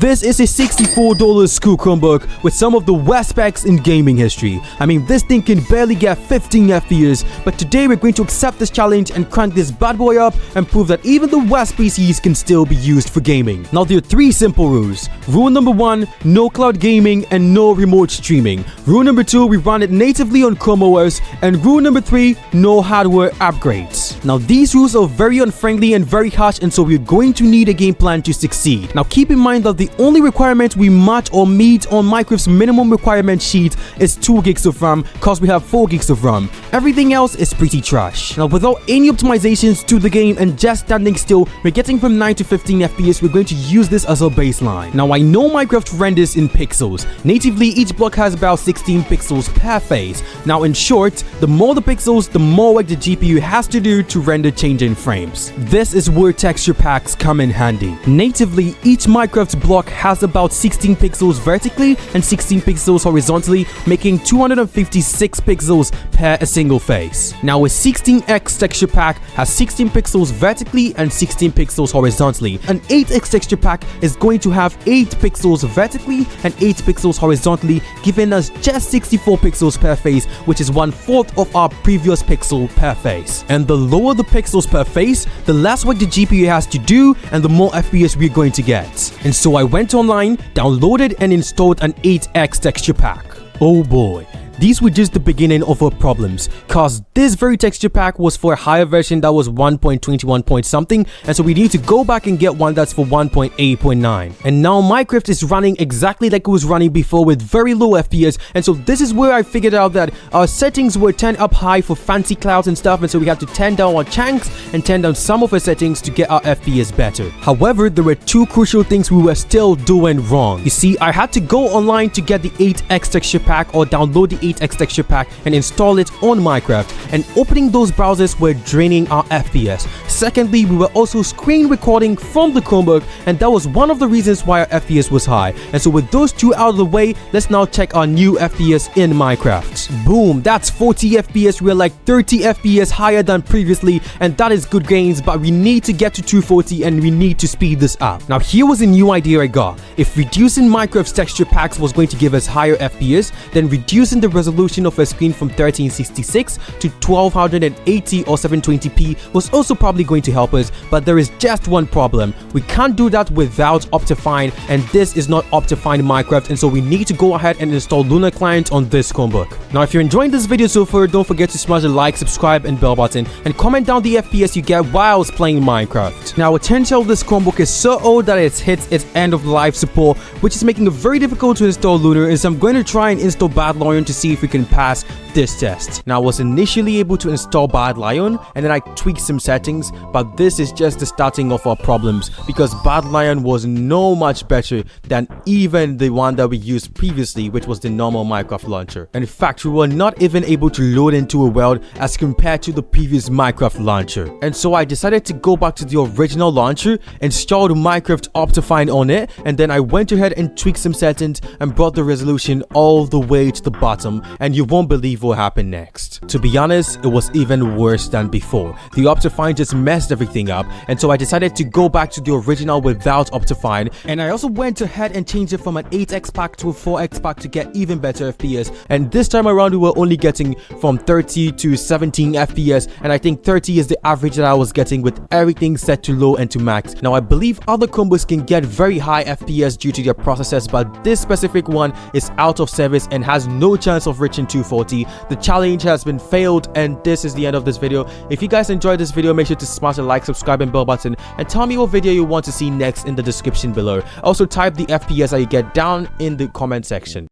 This is a $64 School Chromebook with some of the worst specs in gaming history. I mean, this thing can barely get 15 FPS, but today we're going to accept this challenge and crank this bad boy up and prove that even the worst PCs can still be used for gaming. Now, there are three simple rules. Rule number 1, no cloud gaming and no remote streaming. Rule number 2, we run it natively on Chrome OS. And rule number 3, no hardware upgrades. Now, these rules are very unfriendly and very harsh, and so we're going to need a game plan to succeed. Now, keep in mind that the only requirement we match or meet on Minecraft's minimum requirement sheet is 2 gigs of RAM, cause we have 4 gigs of RAM. Everything else is pretty trash. Now, without any optimizations to the game and just standing still, we're getting from 9 to 15 FPS. We're going to use this as a baseline. Now, I know Minecraft renders in pixels. Natively, each block has about 16 pixels per phase. Now, in short, the more the pixels, the more work the GPU has to do to render changing frames. This is where texture packs come in handy. Natively, each Minecraft block has about 16 pixels vertically and 16 pixels horizontally, making 256 pixels per a single face. Now, a 16x texture pack has 16 pixels vertically and 16 pixels horizontally. An 8x texture pack is going to have 8 pixels vertically and 8 pixels horizontally, giving us just 64 pixels per face, which is 1/4 of our previous pixel per face. And the lower the pixels per face, the less work the GPU has to do and the more FPS we're going to get. And so I went online, downloaded and installed an 8x texture pack. Oh boy. These were just the beginning of our problems, cause this very texture pack was for a higher version that was 1.21 point something, and so we need to go back and get one that's for 1.8.9. And now Minecraft is running exactly like it was running before with very low FPS, and so this is where I figured out that our settings were turned up high for fancy clouds and stuff, and so we had to turn down our chunks and turn down some of our settings to get our FPS better. However, there were 2 crucial things we were still doing wrong. You see, I had to go online to get the 8x texture pack or download the 8x texture pack and install it on Minecraft, and opening those browsers were draining our FPS. Secondly, we were also screen recording from the Chromebook, and that was one of the reasons why our FPS was high. And so with those 2 out of the way, let's now check our new FPS in Minecraft. Boom, that's 40 FPS. We're like 30 FPS higher than previously, and that is good gains, but we need to get to 240 and we need to speed this up. Now, here was a new idea I got. If reducing Minecraft's texture packs was going to give us higher FPS, then reducing the resolution of a screen from 1366 to 1280 or 720p was also probably going to help us, but there is just one problem. We can't do that without Optifine, and this is not Optifine Minecraft, and so we need to go ahead and install Lunar Client on this Chromebook. Now, if you're enjoying this video so far, don't forget to smash the like, subscribe and bell button, and comment down the FPS you get whilst playing Minecraft. Now, it turns out this Chromebook is so old that it's hit its end of life support, which is making it very difficult to install Lunar, and so I'm going to try and install Bad Lion to see if we can pass this test. Now, I was initially able to install Bad Lion and then I tweaked some settings, but this is just the starting of our problems because Bad Lion was no much better than even the one that we used previously, which was the normal Minecraft launcher. And in fact, we were not even able to load into a world as compared to the previous Minecraft launcher. And so I decided to go back to the original launcher, installed Minecraft Optifine on it, and then I went ahead and tweaked some settings and brought the resolution all the way to the bottom, and you won't believe what happened next. To be honest, it was even worse than before. The Optifine just messed everything up, and so I decided to go back to the original without Optifine, and I also went ahead and changed it from an 8x pack to a 4x pack to get even better FPS, and this time around we were only getting from 30 to 17 FPS, and I think 30 is the average that I was getting with everything set to low and to max. Now, I believe other Chromebooks can get very high FPS due to their processors, but this specific one is out of service and has no chance of reaching 240. The challenge has been failed, and this is the end of this video. If you guys enjoyed this video, make sure to smash the like, subscribe and bell button, and tell me what video you want to see next in the description below. Also, type the FPS that you get down in the comment section.